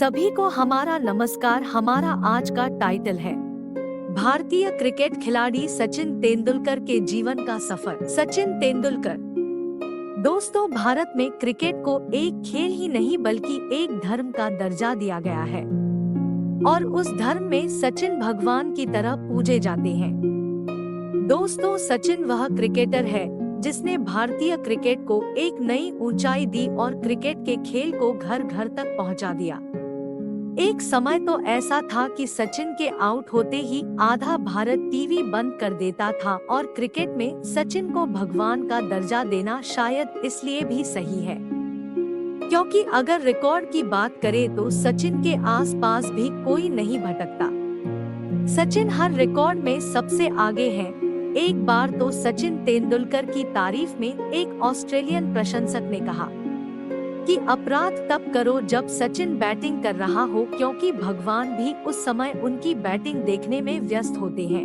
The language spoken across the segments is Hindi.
सभी को हमारा नमस्कार। हमारा आज का टाइटल है भारतीय क्रिकेट खिलाड़ी सचिन तेंदुलकर के जीवन का सफर। सचिन तेंदुलकर। दोस्तों, भारत में क्रिकेट को एक खेल ही नहीं बल्कि एक धर्म का दर्जा दिया गया है और उस धर्म में सचिन भगवान की तरह पूजे जाते हैं। दोस्तों, सचिन वह क्रिकेटर है जिसने भारतीय क्रिकेट को एक नई ऊंचाई दी और क्रिकेट के खेल को घर घर तक पहुंचा दिया। एक समय तो ऐसा था कि सचिन के आउट होते ही आधा भारत टीवी बंद कर देता था और क्रिकेट में सचिन को भगवान का दर्जा देना शायद इसलिए भी सही है क्योंकि अगर रिकॉर्ड की बात करें तो सचिन के आसपास भी कोई नहीं भटकता। सचिन हर रिकॉर्ड में सबसे आगे है। एक बार तो सचिन तेंदुलकर की तारीफ में एक ऑस्ट्रेलियन प्रशंसक ने कहा कि अपराध तब करो जब सचिन बैटिंग कर रहा हो क्योंकि भगवान भी उस समय उनकी बैटिंग देखने में व्यस्त होते हैं।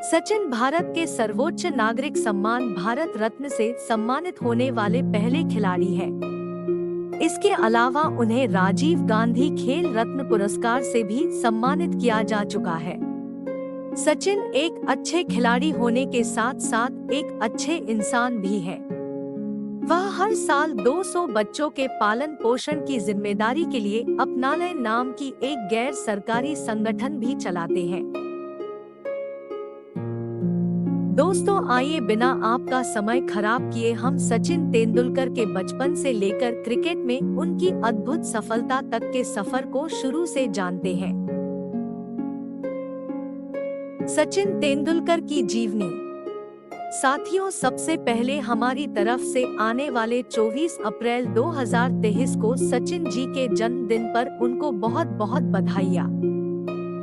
सचिन भारत के सर्वोच्च नागरिक सम्मान भारत रत्न से सम्मानित होने वाले पहले खिलाड़ी हैं। इसके अलावा उन्हें राजीव गांधी खेल रत्न पुरस्कार से भी सम्मानित किया जा चुका है। सचिन एक अच्छे खिलाड़ी होने के साथ साथ एक अच्छे इंसान भी हैं। वह हर साल 200 बच्चों के पालन पोषण की जिम्मेदारी के लिए अपनालय नाम की एक गैर सरकारी संगठन भी चलाते हैं। दोस्तों, आइए बिना आपका समय खराब किए हम सचिन तेंदुलकर के बचपन से लेकर क्रिकेट में उनकी अद्भुत सफलता तक के सफर को शुरू से जानते हैं। सचिन तेंदुलकर की जीवनी। साथियों, सबसे पहले हमारी तरफ से आने वाले 24 अप्रैल 2023 को सचिन जी के जन्मदिन पर उनको बहुत बहुत बधाइयाँ।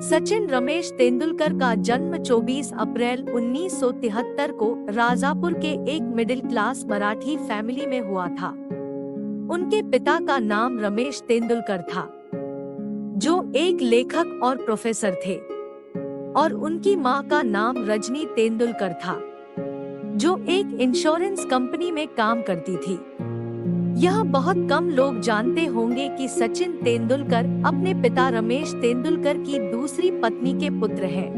सचिन रमेश तेंदुलकर का जन्म 24 अप्रैल 1973 को राजापुर के एक मिडिल क्लास मराठी फैमिली में हुआ था। उनके पिता का नाम रमेश तेंदुलकर था, जो एक लेखक और प्रोफेसर थे, और उनकी मां का नाम रजनी तेंदुलकर था, जो एक इंश्योरेंस कंपनी में काम करती थी। यह बहुत कम लोग जानते होंगे कि सचिन तेंदुलकर अपने पिता रमेश तेंदुलकर की दूसरी पत्नी के पुत्र हैं।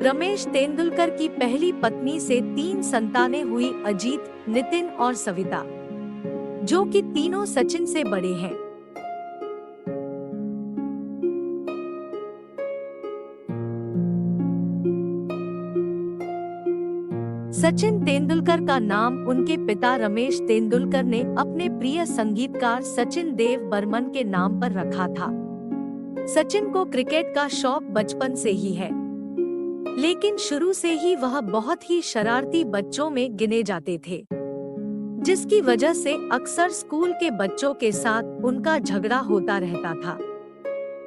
रमेश तेंदुलकर की पहली पत्नी से 3 संतानें हुई, अजीत, नितिन और सविता, जो कि तीनों सचिन से बड़े हैं। सचिन तेंदुलकर का नाम उनके पिता रमेश तेंदुलकर ने अपने प्रिय संगीतकार सचिन देव बर्मन के नाम पर रखा था। सचिन को क्रिकेट का शौक बचपन से ही है, लेकिन शुरू से ही वह बहुत ही शरारती बच्चों में गिने जाते थे, जिसकी वजह से अक्सर स्कूल के बच्चों के साथ उनका झगड़ा होता रहता था।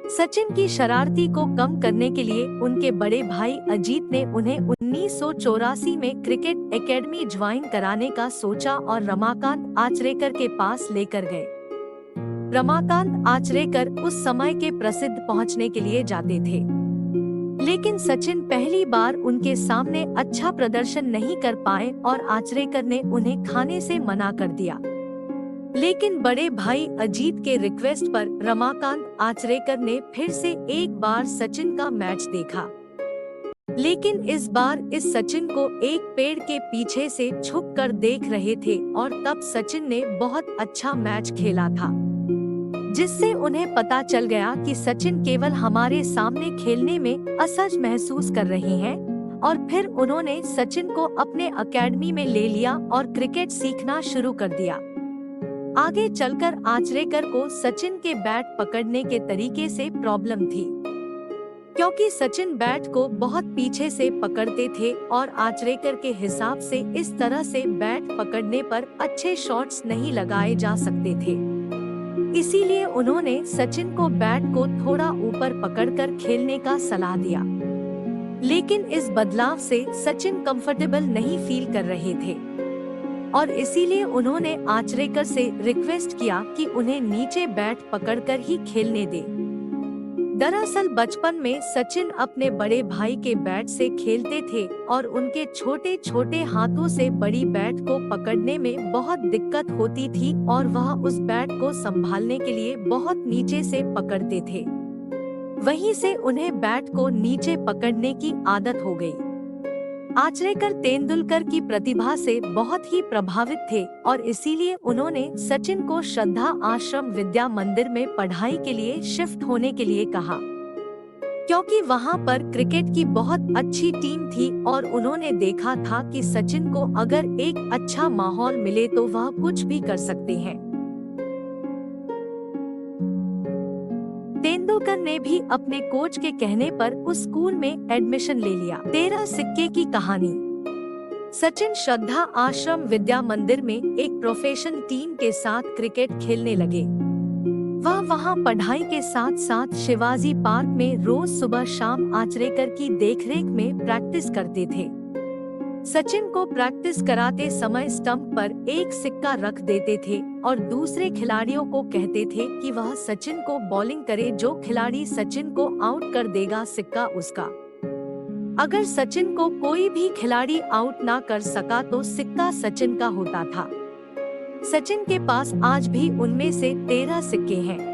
सचिन की शरारती को कम करने के लिए उनके बड़े भाई अजीत ने उन्हें 1984 में क्रिकेट एकेडमी ज्वाइन कराने का सोचा और रमाकांत आचरेकर के पास लेकर गए। रमाकांत आचरेकर उस समय के प्रसिद्ध पहुंचने के लिए जाते थे, लेकिन सचिन पहली बार उनके सामने अच्छा प्रदर्शन नहीं कर पाए और आचरेकर ने उन्हें खाने से मना कर दिया। लेकिन बड़े भाई अजीत के रिक्वेस्ट पर रमाकांत आचरेकर ने फिर से एक बार सचिन का मैच देखा, लेकिन इस बार इस सचिन को एक पेड़ के पीछे से छुप कर देख रहे थे और तब सचिन ने बहुत अच्छा मैच खेला था, जिससे उन्हें पता चल गया कि सचिन केवल हमारे सामने खेलने में असहज महसूस कर रहे हैं, और फिर उन्होंने सचिन को अपने अकेडमी में ले लिया और क्रिकेट सीखना शुरू कर दिया। आगे चलकर आचरेकर को सचिन के बैट पकड़ने के तरीके से प्रॉब्लम थी, क्योंकि सचिन बैट को बहुत पीछे से पकड़ते थे और आचरेकर के हिसाब से इस तरह से बैट पकड़ने पर अच्छे शॉट्स नहीं लगाए जा सकते थे। इसीलिए उन्होंने सचिन को बैट को थोड़ा ऊपर पकड़कर खेलने का सलाह दिया, लेकिन इस बदलाव से सचिन कंफर्टेबल नहीं फील कर रहे थे और इसीलिए उन्होंने आचरेकर से रिक्वेस्ट किया कि उन्हें नीचे बैट पकड़कर ही खेलने दे, दरअसल बचपन में सचिन अपने बड़े भाई के बैट से खेलते थे और उनके छोटे छोटे हाथों से बड़ी बैट को पकड़ने में बहुत दिक्कत होती थी और वह उस बैट को संभालने के लिए बहुत नीचे से पकड़ते थे। वहीं से उन्हें बैट को नीचे पकड़ने की आदत हो गई। आचरेकर तेंदुलकर की प्रतिभा से बहुत ही प्रभावित थे और इसीलिए उन्होंने सचिन को श्रद्धा आश्रम विद्या मंदिर में पढ़ाई के लिए शिफ्ट होने के लिए कहा, क्योंकि वहां पर क्रिकेट की बहुत अच्छी टीम थी और उन्होंने देखा था कि सचिन को अगर एक अच्छा माहौल मिले तो वह कुछ भी कर सकते हैं। तेंदुलकर ने भी अपने कोच के कहने पर उस स्कूल में एडमिशन ले लिया। 13 सिक्के की कहानी। सचिन श्रद्धा आश्रम विद्या मंदिर में एक प्रोफेशनल टीम के साथ क्रिकेट खेलने लगे। वह वहां पढ़ाई के साथ साथ शिवाजी पार्क में रोज सुबह शाम आचरेकर की देखरेख में प्रैक्टिस करते थे। सचिन को प्रैक्टिस कराते समय स्टंप पर एक सिक्का रख देते थे और दूसरे खिलाड़ियों को कहते थे कि वह सचिन को बॉलिंग करे, जो खिलाड़ी सचिन को आउट कर देगा सिक्का उसका। अगर सचिन को कोई भी खिलाड़ी आउट ना कर सका तो सिक्का सचिन का होता था। सचिन के पास आज भी उनमें से 13 सिक्के हैं।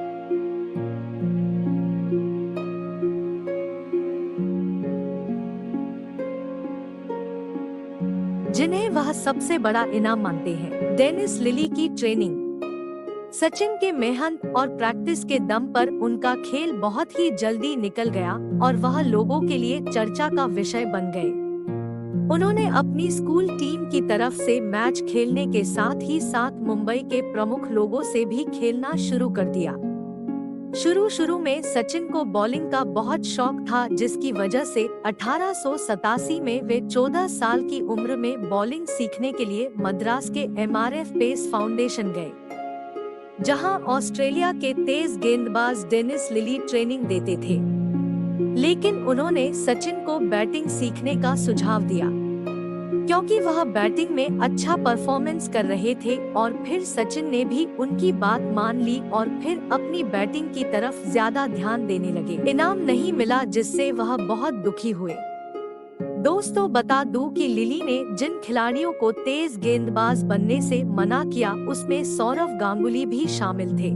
जिन्हें वह सबसे बड़ा इनाम मानते हैं। डेनिस लिली की ट्रेनिंग। सचिन के मेहनत और प्रैक्टिस के दम पर उनका खेल बहुत ही जल्दी निकल गया और वह लोगों के लिए चर्चा का विषय बन गए। उन्होंने अपनी स्कूल टीम की तरफ से मैच खेलने के साथ ही साथ मुंबई के प्रमुख लोगों से भी खेलना शुरू कर दिया। शुरू में सचिन को बॉलिंग का बहुत शौक था, जिसकी वजह से 1887 में वे 14 साल की उम्र में बॉलिंग सीखने के लिए मद्रास के MRF पेस फाउंडेशन गए, जहां ऑस्ट्रेलिया के तेज गेंदबाज डेनिस लिली ट्रेनिंग देते थे। लेकिन उन्होंने सचिन को बैटिंग सीखने का सुझाव दिया, क्योंकि वह बैटिंग में अच्छा परफॉर्मेंस कर रहे थे और फिर सचिन ने भी उनकी बात मान ली और फिर अपनी बैटिंग की तरफ ज्यादा ध्यान देने लगे। इनाम नहीं मिला, जिससे वह बहुत दुखी हुए। दोस्तों, बता दूं कि लिली ने जिन खिलाड़ियों को तेज गेंदबाज बनने से मना किया उसमें सौरव गांगुली भी शामिल थे।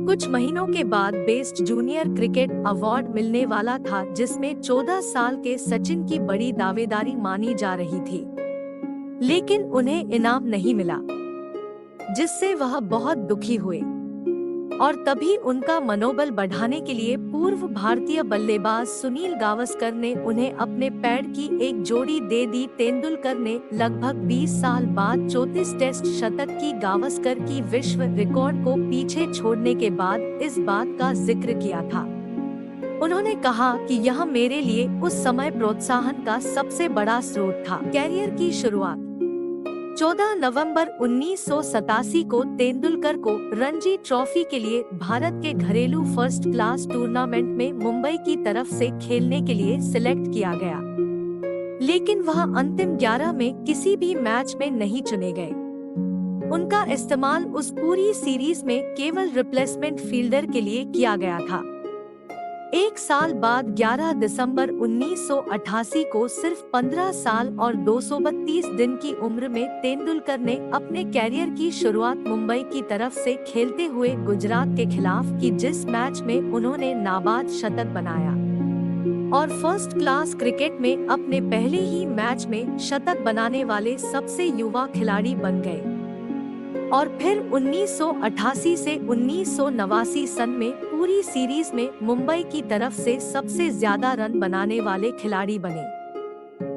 कुछ महीनों के बाद बेस्ट जूनियर क्रिकेट अवार्ड मिलने वाला था, जिसमें 14 साल के सचिन की बड़ी दावेदारी मानी जा रही थी, लेकिन उन्हें इनाम नहीं मिला, जिससे वह बहुत दुखी हुए। और तभी उनका मनोबल बढ़ाने के लिए पूर्व भारतीय बल्लेबाज सुनील गावस्कर ने उन्हें अपने पैड की एक जोड़ी दे दी। तेंदुलकर ने लगभग 20 साल बाद 34 टेस्ट शतक की गावस्कर की विश्व रिकॉर्ड को पीछे छोड़ने के बाद इस बात का जिक्र किया था। उन्होंने कहा कि यह मेरे लिए उस समय प्रोत्साहन का सबसे बड़ा स्रोत था। कैरियर की शुरुआत। 14 नवंबर 1987 को तेंदुलकर को रणजी ट्रॉफी के लिए भारत के घरेलू फर्स्ट क्लास टूर्नामेंट में मुंबई की तरफ से खेलने के लिए सिलेक्ट किया गया, लेकिन वह अंतिम 11 में किसी भी मैच में नहीं चुने गए। उनका इस्तेमाल उस पूरी सीरीज में केवल रिप्लेसमेंट फील्डर के लिए किया गया था। एक साल बाद 11 दिसंबर 1988 को सिर्फ 15 साल और 232 दिन की उम्र में तेंदुलकर ने अपने कैरियर की शुरुआत मुंबई की तरफ से खेलते हुए गुजरात के खिलाफ की, जिस मैच में उन्होंने नाबाद शतक बनाया और फर्स्ट क्लास क्रिकेट में अपने पहले ही मैच में शतक बनाने वाले सबसे युवा खिलाड़ी बन गए। और फिर 1988 से 1989 सन में पूरी सीरीज में मुंबई की तरफ से सबसे ज्यादा रन बनाने वाले खिलाड़ी बने।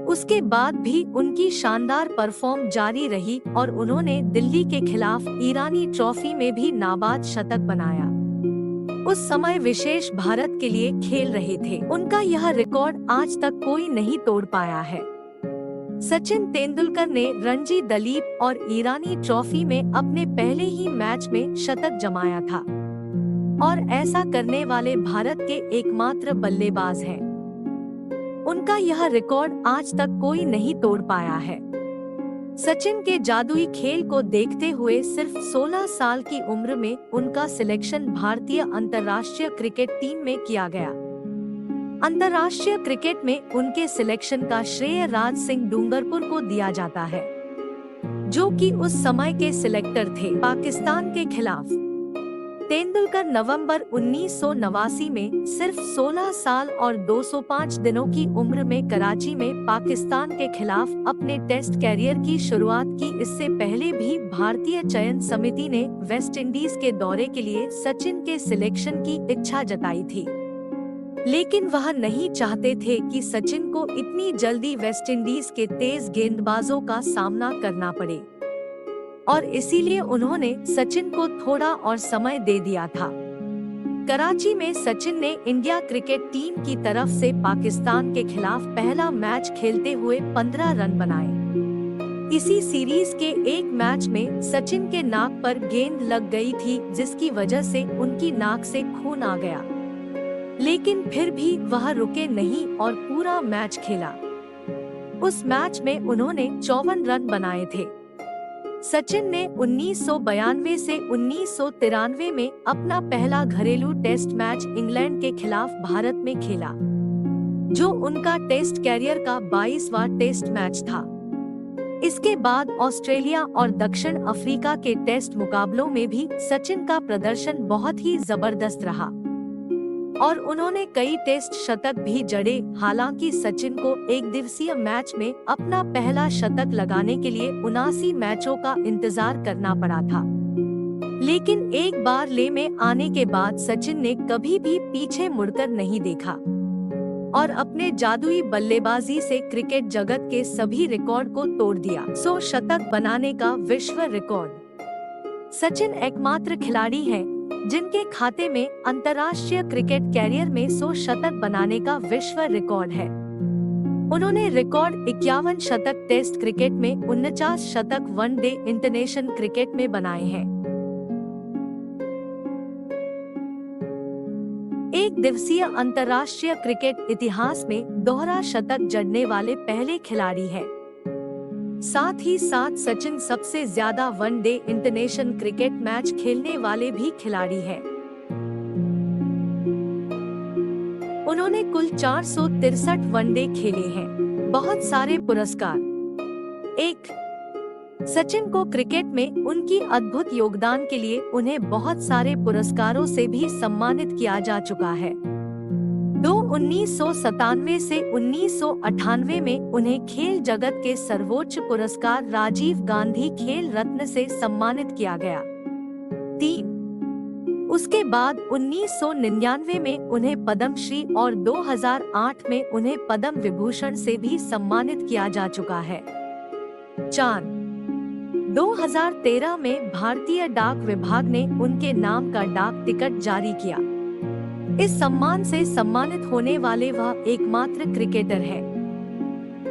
उसके बाद भी उनकी शानदार परफॉर्म जारी रही और उन्होंने दिल्ली के खिलाफ ईरानी ट्रॉफी में भी नाबाद शतक बनाया। उस समय विशेष भारत के लिए खेल रहे थे। उनका यह रिकॉर्ड आज तक कोई नहीं तोड़ पाया है। सचिन तेंदुलकर ने रणजी, दलीप और ईरानी ट्रॉफी में अपने पहले ही मैच में शतक जमाया था और ऐसा करने वाले भारत के एकमात्र बल्लेबाज हैं। उनका यह रिकॉर्ड आज तक कोई नहीं तोड़ पाया है। सचिन के जादुई खेल को देखते हुए सिर्फ 16 साल की उम्र में उनका सिलेक्शन भारतीय अंतर्राष्ट्रीय क्रिकेट टीम में किया गया। अंतर्राष्ट्रीय क्रिकेट में उनके सिलेक्शन का श्रेय राज सिंह डूंगरपुर को दिया जाता है, जो कि उस समय के सिलेक्टर थे। पाकिस्तान के खिलाफ तेंदुलकर नवंबर 1989 में सिर्फ 16 साल और 205 दिनों की उम्र में कराची में पाकिस्तान के खिलाफ अपने टेस्ट कैरियर की शुरुआत की। इससे पहले भी भारतीय चयन समिति ने वेस्ट इंडीज के दौरे के लिए सचिन के सिलेक्शन की इच्छा जताई थी, लेकिन वह नहीं चाहते थे कि सचिन को इतनी जल्दी वेस्ट इंडीज के तेज गेंदबाजों का सामना करना पड़े, और इसीलिए उन्होंने सचिन को थोड़ा और समय दे दिया था। कराची में सचिन ने इंडिया क्रिकेट टीम की तरफ से पाकिस्तान के खिलाफ पहला मैच खेलते हुए 15 रन बनाए। इसी सीरीज के एक मैच में सचिन के नाक पर गेंद लग गई थी, जिसकी वजह से उनकी नाक से खून आ गया, लेकिन फिर भी वह रुके नहीं और पूरा मैच खेला। उस मैच में उन्होंने 54 रन बनाए थे। सचिन ने 1992 से 1993 में अपना पहला घरेलू टेस्ट मैच इंग्लैंड के खिलाफ भारत में खेला, जो उनका टेस्ट कैरियर का 22वां टेस्ट मैच था। इसके बाद ऑस्ट्रेलिया और दक्षिण अफ्रीका के टेस्ट मुकाबलों में भी सचिन का प्रदर्शन बहुत ही जबरदस्त रहा और उन्होंने कई टेस्ट शतक भी जड़े। हालांकि सचिन को एक दिवसीय मैच में अपना पहला शतक लगाने के लिए 79 मैचों का इंतजार करना पड़ा था, लेकिन एक बार ले में आने के बाद सचिन ने कभी भी पीछे मुड़कर नहीं देखा और अपने जादुई बल्लेबाजी से क्रिकेट जगत के सभी रिकॉर्ड को तोड़ दिया। 100 शतक बनाने का विश्व रिकॉर्ड। सचिन एकमात्र खिलाड़ी हैं जिनके खाते में अंतर्राष्ट्रीय क्रिकेट कैरियर में 100 शतक बनाने का विश्व रिकॉर्ड है। उन्होंने रिकॉर्ड 51 शतक टेस्ट क्रिकेट में, 49 शतक वनडे इंटरनेशनल क्रिकेट में बनाए हैं। एक दिवसीय अंतर्राष्ट्रीय क्रिकेट इतिहास में दोहरा शतक जड़ने वाले पहले खिलाड़ी हैं। साथ ही साथ सचिन सबसे ज्यादा वनडे इंटरनेशनल क्रिकेट मैच खेलने वाले भी खिलाड़ी हैं। उन्होंने कुल 463 वनडे खेले हैं। बहुत सारे पुरस्कार। 1. सचिन को क्रिकेट में उनकी अद्भुत योगदान के लिए उन्हें बहुत सारे पुरस्कारों से भी सम्मानित किया जा चुका है। 2. 1997 से 1998 में उन्हें खेल जगत के सर्वोच्च पुरस्कार राजीव गांधी खेल रत्न से सम्मानित किया गया। 3. उसके बाद 1999 में उन्हें पद्मश्री और 2008 में उन्हें पद्म विभूषण से भी सम्मानित किया जा चुका है। 4. 2013 में भारतीय डाक विभाग ने उनके नाम का डाक टिकट जारी किया। इस सम्मान से सम्मानित होने वाले वह एकमात्र क्रिकेटर है।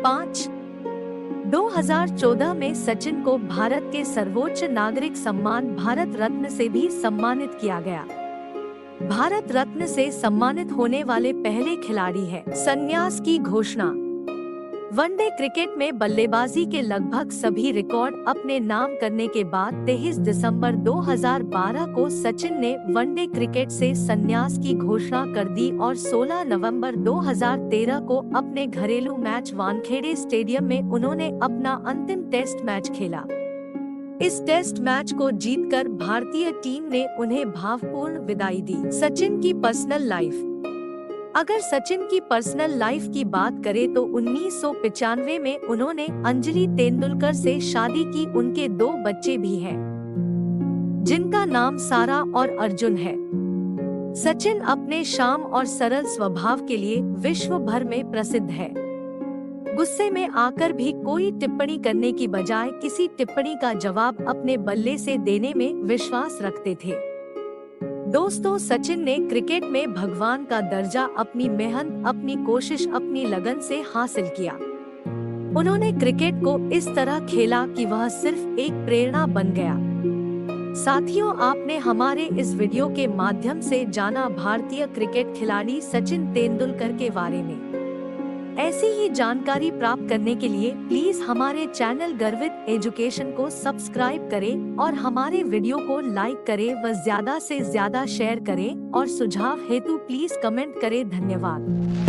5. 2014 में सचिन को भारत के सर्वोच्च नागरिक सम्मान भारत रत्न से भी सम्मानित किया गया। भारत रत्न से सम्मानित होने वाले पहले खिलाड़ी है। संन्यास की घोषणा। वनडे क्रिकेट में बल्लेबाजी के लगभग सभी रिकॉर्ड अपने नाम करने के बाद 23 दिसंबर 2012 को सचिन ने वनडे क्रिकेट से संन्यास की घोषणा कर दी और 16 नवंबर 2013 को अपने घरेलू मैच वानखेड़े स्टेडियम में उन्होंने अपना अंतिम टेस्ट मैच खेला। इस टेस्ट मैच को जीतकर भारतीय टीम ने उन्हें भावपूर्ण विदाई दी। सचिन की पर्सनल लाइफ। अगर सचिन की पर्सनल लाइफ की बात करें तो 1995 में उन्होंने अंजलि तेंदुलकर से शादी की। उनके 2 बच्चे भी हैं, जिनका नाम सारा और अर्जुन है। सचिन अपने शाम और सरल स्वभाव के लिए विश्व भर में प्रसिद्ध है। गुस्से में आकर भी कोई टिप्पणी करने की बजाय किसी टिप्पणी का जवाब अपने बल्ले से देने में विश्वास रखते थे। दोस्तों, सचिन ने क्रिकेट में भगवान का दर्जा अपनी मेहनत, अपनी कोशिश, अपनी लगन से हासिल किया। उन्होंने क्रिकेट को इस तरह खेला कि वह सिर्फ एक प्रेरणा बन गया। साथियों, आपने हमारे इस वीडियो के माध्यम से जाना भारतीय क्रिकेट खिलाड़ी सचिन तेंदुलकर के बारे में। ऐसी ही जानकारी प्राप्त करने के लिए प्लीज हमारे चैनल गर्वित एजुकेशन को सब्सक्राइब करें और हमारे वीडियो को लाइक करें व ज्यादा से ज्यादा शेयर करें और सुझाव हेतु प्लीज कमेंट करें। धन्यवाद।